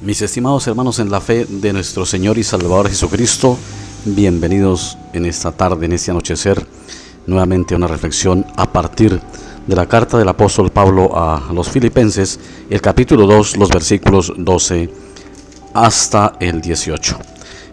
Mis estimados hermanos en la fe de nuestro Señor y Salvador Jesucristo, bienvenidos en esta tarde, en este anochecer, nuevamente a una reflexión a partir de la carta del apóstol Pablo a los Filipenses, el capítulo 2, los versículos 12 hasta el 18.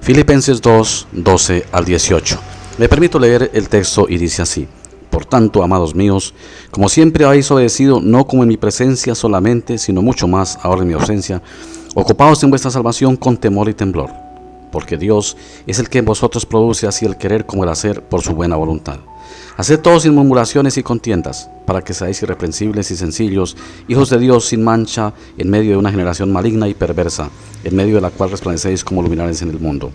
Filipenses 2, 12 al 18. Me permito leer el texto y dice así: Por tanto, amados míos, como siempre habéis obedecido, no como en mi presencia solamente, sino mucho más ahora en mi ausencia, ocupaos en vuestra salvación con temor y temblor, porque Dios es el que en vosotros produce así el querer como el hacer por su buena voluntad. Haced todo sin murmuraciones y contiendas, para que seáis irreprensibles y sencillos, hijos de Dios sin mancha, en medio de una generación maligna y perversa, en medio de la cual resplandecéis como luminares en el mundo.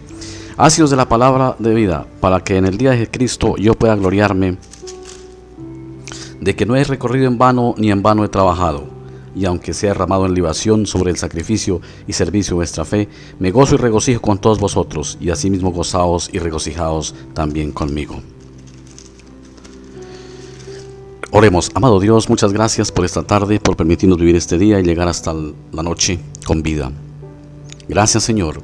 Ácidos de la palabra de vida, para que en el día de Cristo yo pueda gloriarme de que no he recorrido en vano, ni en vano he trabajado. Y aunque sea derramado en libación sobre el sacrificio y servicio de vuestra fe, me gozo y regocijo con todos vosotros, y asimismo gozaos y regocijaos también conmigo. Oremos. Amado Dios, muchas gracias por esta tarde, por permitirnos vivir este día y llegar hasta la noche con vida. Gracias, Señor.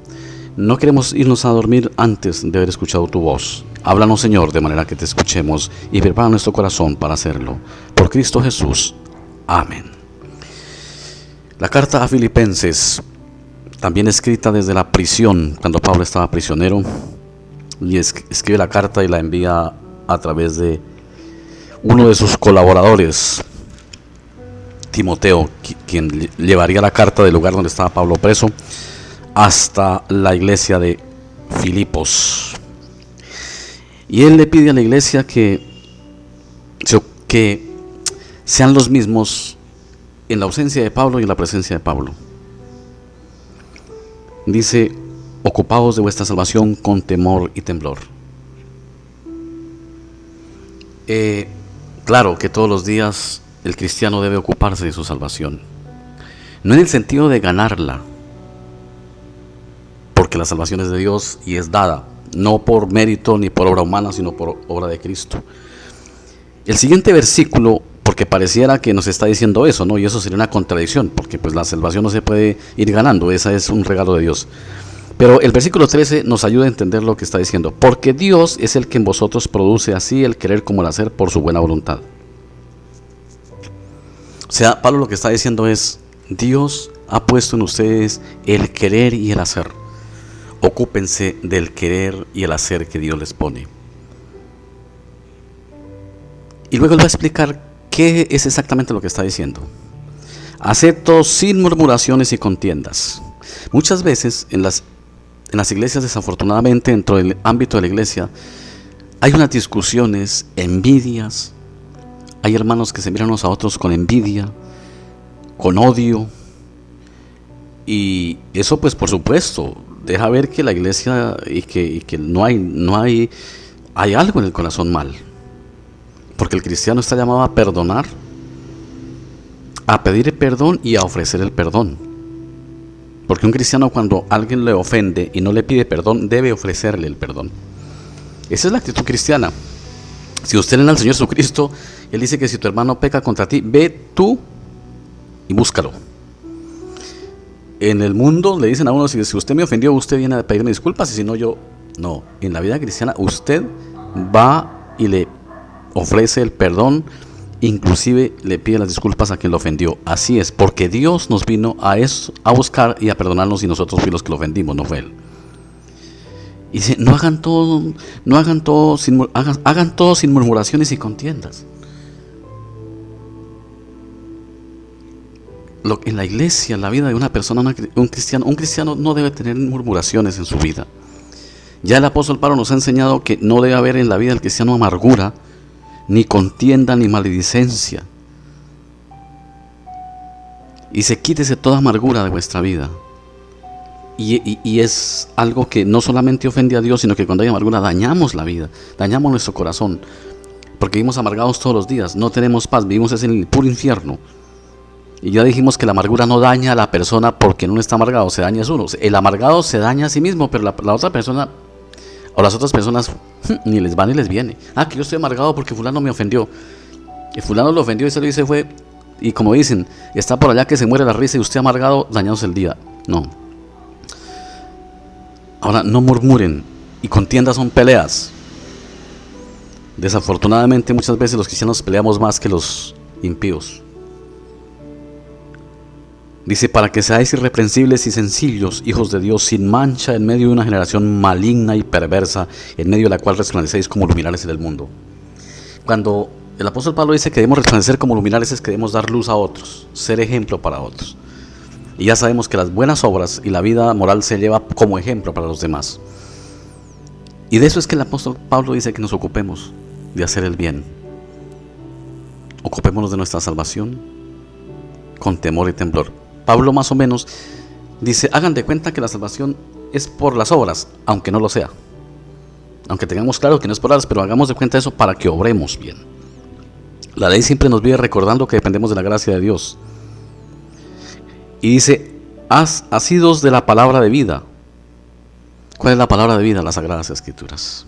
No queremos irnos a dormir antes de haber escuchado tu voz. Háblanos, Señor, de manera que te escuchemos y prepara nuestro corazón para hacerlo. Por Cristo Jesús. Amén. La carta a Filipenses, también escrita desde la prisión, cuando Pablo estaba prisionero, y escribe la carta y la envía a través de uno de sus colaboradores, Timoteo, quien llevaría la carta del lugar donde estaba Pablo preso hasta la iglesia de Filipos. Y él le pide a la iglesia que sean los mismos en la ausencia de Pablo y en la presencia de Pablo. Dice: ocupaos de vuestra salvación con temor y temblor. Claro que todos los días el cristiano debe ocuparse de su salvación, no en el sentido de ganarla, porque la salvación es de Dios y es dada, no por mérito ni por obra humana, sino por obra de Cristo. El siguiente versículo, porque pareciera que nos está diciendo eso, ¿no? Y eso sería una contradicción, porque pues la salvación no se puede ir ganando, esa es un regalo de Dios. Pero el versículo 13 nos ayuda a entender lo que está diciendo: porque Dios es el que en vosotros produce así el querer como el hacer por su buena voluntad. O sea, Pablo lo que está diciendo es: Dios ha puesto en ustedes el querer y el hacer. Ocúpense del querer y el hacer que Dios les pone. Y luego él va a explicar qué es exactamente lo que está diciendo. Haced todo sin murmuraciones y contiendas. Muchas veces en las iglesias, desafortunadamente, dentro del ámbito de la iglesia, hay unas discusiones, envidias. Hay hermanos que se miran unos a otros con envidia, con odio. Y eso, pues, por supuesto, deja ver que la iglesia y que no hay algo en el corazón mal. Porque el cristiano está llamado a perdonar, a pedir perdón y a ofrecer el perdón. Porque un cristiano, cuando alguien le ofende y no le pide perdón, debe ofrecerle el perdón. Esa es la actitud cristiana. Si usted lee al Señor Jesucristo, Él dice que si tu hermano peca contra ti, ve tú y búscalo. En el mundo le dicen a uno: si usted me ofendió, usted viene a pedirme disculpas, y si no, yo no. En la vida cristiana usted va y le ofrece el perdón, inclusive le pide las disculpas a quien lo ofendió. Así es, porque Dios nos vino a buscar y a perdonarnos, y nosotros fuimos los que lo ofendimos, no fue Él. Y dice: hagan todo sin murmuraciones y contiendas. En la iglesia, en la vida de una persona, un cristiano no debe tener murmuraciones en su vida. Ya el apóstol Pablo nos ha enseñado que no debe haber en la vida del cristiano amargura, ni contienda, ni maledicencia. Y dice: quítese toda amargura de vuestra vida. Y es algo que no solamente ofende a Dios, sino que cuando hay amargura dañamos la vida, dañamos nuestro corazón, porque vivimos amargados todos los días, no tenemos paz, vivimos en el puro infierno. Y ya dijimos que la amargura no daña a la persona porque no está amargado, se daña a uno. El amargado se daña a sí mismo, pero la otra persona o las otras personas ni les va ni les viene. Que yo estoy amargado porque fulano me ofendió. Y fulano lo ofendió y se lo hizo fue. Y como dicen, está por allá que se muere la risa y usted amargado dañándose el día. No, Ahora, no murmuren, y contiendas son peleas. Desafortunadamente muchas veces los cristianos peleamos más que los impíos. Dice, para que seáis irreprensibles y sencillos, hijos de Dios, sin mancha, en medio de una generación maligna y perversa, en medio de la cual resplandecéis como luminares en el mundo. Cuando el apóstol Pablo dice que debemos resplandecer como luminares, es que debemos dar luz a otros, ser ejemplo para otros. Y ya sabemos que las buenas obras y la vida moral se lleva como ejemplo para los demás. Y de eso es que el apóstol Pablo dice que nos ocupemos de hacer el bien. Ocupémonos de nuestra salvación con temor y temblor. Pablo más o menos dice, hagan de cuenta que la salvación es por las obras, aunque no lo sea. Aunque tengamos claro que no es por obras, pero hagamos de cuenta eso para que obremos bien. La ley siempre nos vive recordando que dependemos de la gracia de Dios. Y dice, asidos de la palabra de vida. ¿Cuál es la palabra de vida? Las Sagradas Escrituras.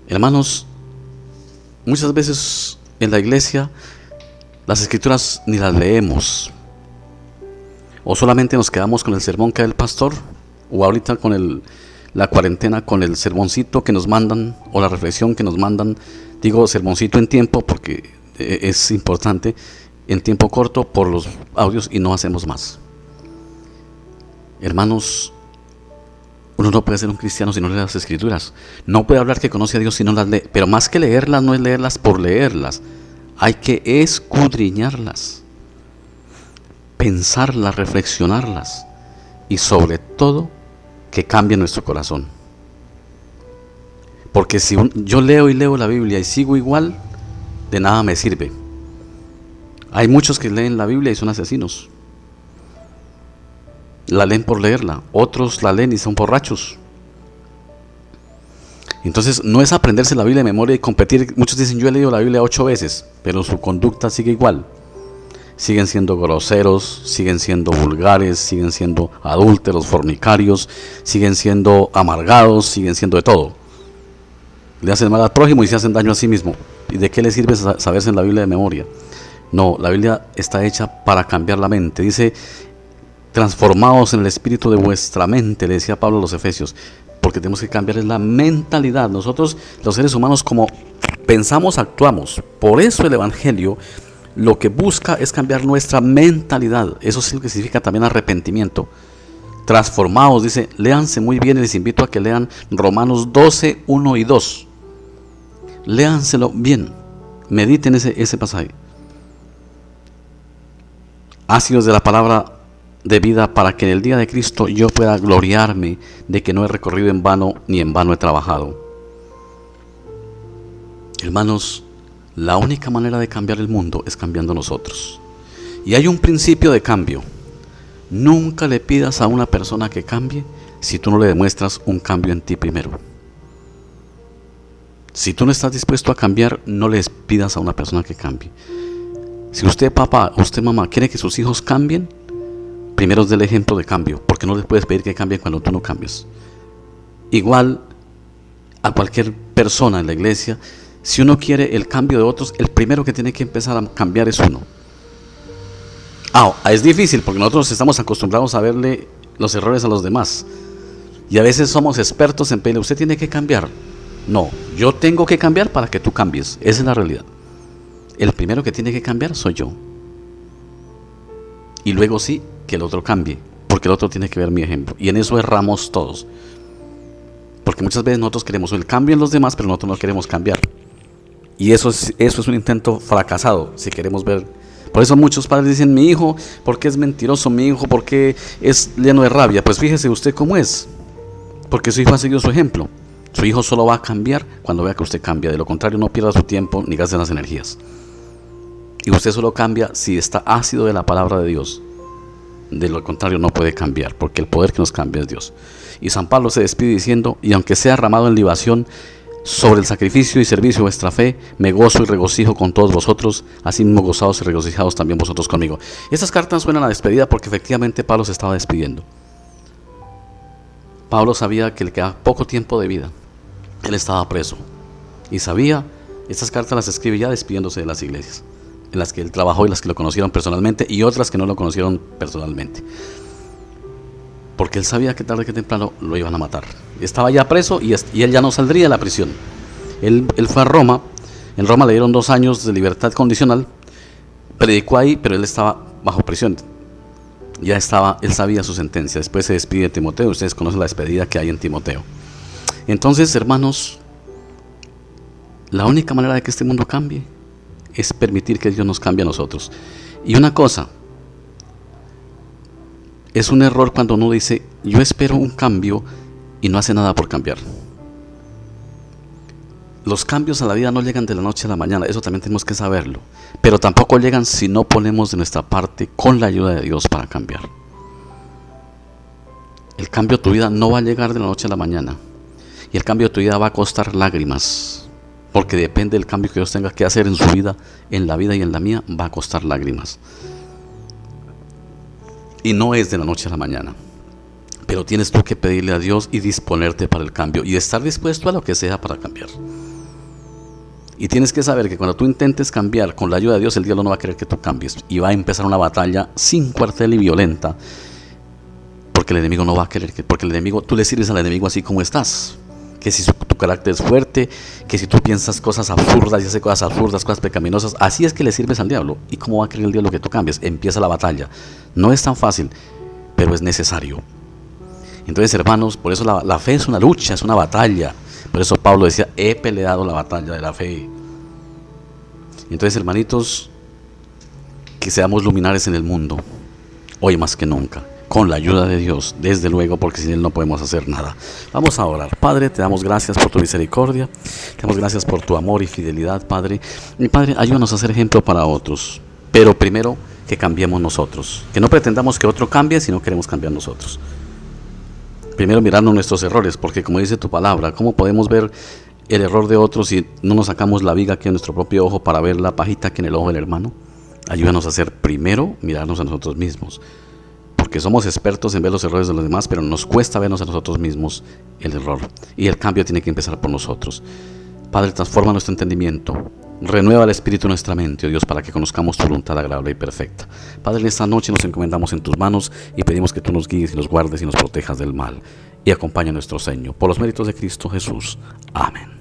Hermanos, muchas veces en la iglesia las Escrituras ni las leemos, o solamente nos quedamos con el sermón que da el pastor, o ahorita con la cuarentena con el sermoncito que nos mandan, o la reflexión que nos mandan. Digo sermoncito en tiempo porque es importante, en tiempo corto por los audios, y no hacemos más. Hermanos, uno no puede ser un cristiano si no lee las Escrituras. No puede hablar que conoce a Dios si no las lee. Pero más que leerlas, no es leerlas por leerlas. Hay que escudriñarlas, pensarlas, reflexionarlas, y sobre todo que cambie nuestro corazón. Porque si yo leo y leo la Biblia y sigo igual, de nada me sirve. Hay muchos que leen la Biblia y son asesinos. La leen por leerla, otros la leen y son borrachos. Entonces no es aprenderse la Biblia de memoria y competir. Muchos dicen, yo he leído la Biblia 8 veces, pero su conducta sigue igual. Siguen siendo groseros, siguen siendo vulgares, siguen siendo adúlteros, fornicarios, siguen siendo amargados, siguen siendo de todo. Le hacen mal al prójimo y se hacen daño a sí mismo. ¿Y de qué le sirve saberse en la Biblia de memoria? No, la Biblia está hecha para cambiar la mente. Dice, transformaos en el espíritu de vuestra mente, le decía Pablo a los Efesios. Porque tenemos que cambiar es la mentalidad. Nosotros, los seres humanos, como pensamos, actuamos. Por eso el Evangelio lo que busca es cambiar nuestra mentalidad. Eso sí, lo que significa también arrepentimiento. Transformaos, dice, léanse muy bien, y les invito a que lean Romanos 12, 1 y 2. Léanselo bien, mediten ese pasaje. Ácidos de la palabra de vida, para que en el día de Cristo yo pueda gloriarme de que no he recorrido en vano, ni en vano he trabajado. Hermanos, la única manera de cambiar el mundo es cambiando nosotros. Y hay un principio de cambio. Nunca le pidas a una persona que cambie si tú no le demuestras un cambio en ti primero. Si tú no estás dispuesto a cambiar, no les pidas a una persona que cambie. Si usted, papá, usted, mamá, quiere que sus hijos cambien, primero es del ejemplo de cambio, porque no les puedes pedir que cambien cuando tú no cambies. Igual a cualquier persona en la iglesia, si uno quiere el cambio de otros, el primero que tiene que empezar a cambiar es uno. Es difícil porque nosotros estamos acostumbrados a verle los errores a los demás. Y a veces somos expertos en pedirle, usted tiene que cambiar. No, yo tengo que cambiar para que tú cambies. Esa es la realidad. El primero que tiene que cambiar soy yo. Y luego sí, que el otro cambie, porque el otro tiene que ver mi ejemplo. Y en eso erramos todos. Porque muchas veces nosotros queremos el cambio en los demás, pero nosotros no queremos cambiar. Y eso es un intento fracasado, si queremos ver. Por eso muchos padres dicen, mi hijo, ¿por qué es mentiroso? Mi hijo, ¿por qué es lleno de rabia? Pues fíjese usted cómo es. Porque su hijo ha seguido su ejemplo. Su hijo solo va a cambiar cuando vea que usted cambia. De lo contrario, no pierda su tiempo ni gaste las energías. Y usted solo cambia si está ácido de la palabra de Dios. De lo contrario, no puede cambiar, porque el poder que nos cambia es Dios. Y San Pablo se despide diciendo, y aunque sea derramado en libación sobre el sacrificio y servicio de vuestra fe, me gozo y regocijo con todos vosotros, así mismo gozados y regocijados también vosotros conmigo. Estas cartas suenan a despedida porque efectivamente Pablo se estaba despidiendo. Pablo sabía que le quedaba poco tiempo de vida. Él estaba preso. Y sabía, estas cartas las escribe ya despidiéndose de las iglesias en las que él trabajó y las que lo conocieron personalmente y otras que no lo conocieron personalmente. porque él sabía que tarde que temprano lo iban a matar. Estaba ya preso y él ya no saldría de la prisión. Él fue a Roma. En Roma le dieron 2 años de libertad condicional. Predicó ahí, pero él estaba bajo prisión. Él sabía su sentencia. Después se despide de Timoteo. Ustedes conocen la despedida que hay en Timoteo. Entonces, hermanos, la única manera de que este mundo cambie es permitir que Dios nos cambie a nosotros. Y una cosa, es un error cuando uno dice, yo espero un cambio y no hace nada por cambiar. Los cambios a la vida no llegan de la noche a la mañana, eso también tenemos que saberlo. Pero tampoco llegan si no ponemos de nuestra parte con la ayuda de Dios para cambiar. El cambio de tu vida no va a llegar de la noche a la mañana. Y el cambio de tu vida va a costar lágrimas. Porque depende del cambio que Dios tenga que hacer en su vida, en la vida y en la mía, va a costar lágrimas. Y no es de la noche a la mañana. Pero tienes tú que pedirle a Dios y disponerte para el cambio. Y estar dispuesto a lo que sea para cambiar. Y tienes que saber que cuando tú intentes cambiar con la ayuda de Dios, el diablo no va a querer que tú cambies. Y va a empezar una batalla sin cuartel y violenta. Porque el enemigo no va a querer que... Porque el enemigo, tú le sirves al enemigo así como estás. Que si tu carácter es fuerte, que si tú piensas cosas absurdas y haces cosas absurdas, cosas pecaminosas, así es que le sirves al diablo. ¿Y cómo va a querer el diablo que tú cambies? Empieza la batalla. No es tan fácil, pero es necesario. Entonces, hermanos, por eso la fe es una lucha, es una batalla. Por eso Pablo decía, he peleado la batalla de la fe. Entonces, hermanitos, que seamos luminares en el mundo, hoy más que nunca, con la ayuda de Dios, desde luego, porque sin Él no podemos hacer nada. Vamos a orar. Padre, te damos gracias por tu misericordia, te damos gracias por tu amor y fidelidad, Padre. Mi Padre, ayúdanos a ser ejemplo para otros, pero primero que cambiemos nosotros, que no pretendamos que otro cambie, sino queremos cambiar nosotros. Primero mirarnos nuestros errores, porque como dice tu palabra, ¿cómo podemos ver el error de otros si no nos sacamos la viga que en nuestro propio ojo para ver la pajita que en el ojo del hermano? Ayúdanos a hacer primero mirarnos a nosotros mismos, porque somos expertos en ver los errores de los demás, pero nos cuesta vernos a nosotros mismos el error, y el cambio tiene que empezar por nosotros. Padre, transforma nuestro entendimiento, renueva el espíritu en nuestra mente, oh Dios, para que conozcamos tu voluntad agradable y perfecta. Padre, en esta noche nos encomendamos en tus manos y pedimos que tú nos guíes y nos guardes y nos protejas del mal, y acompaña nuestro sueño. Por los méritos de Cristo Jesús. Amén.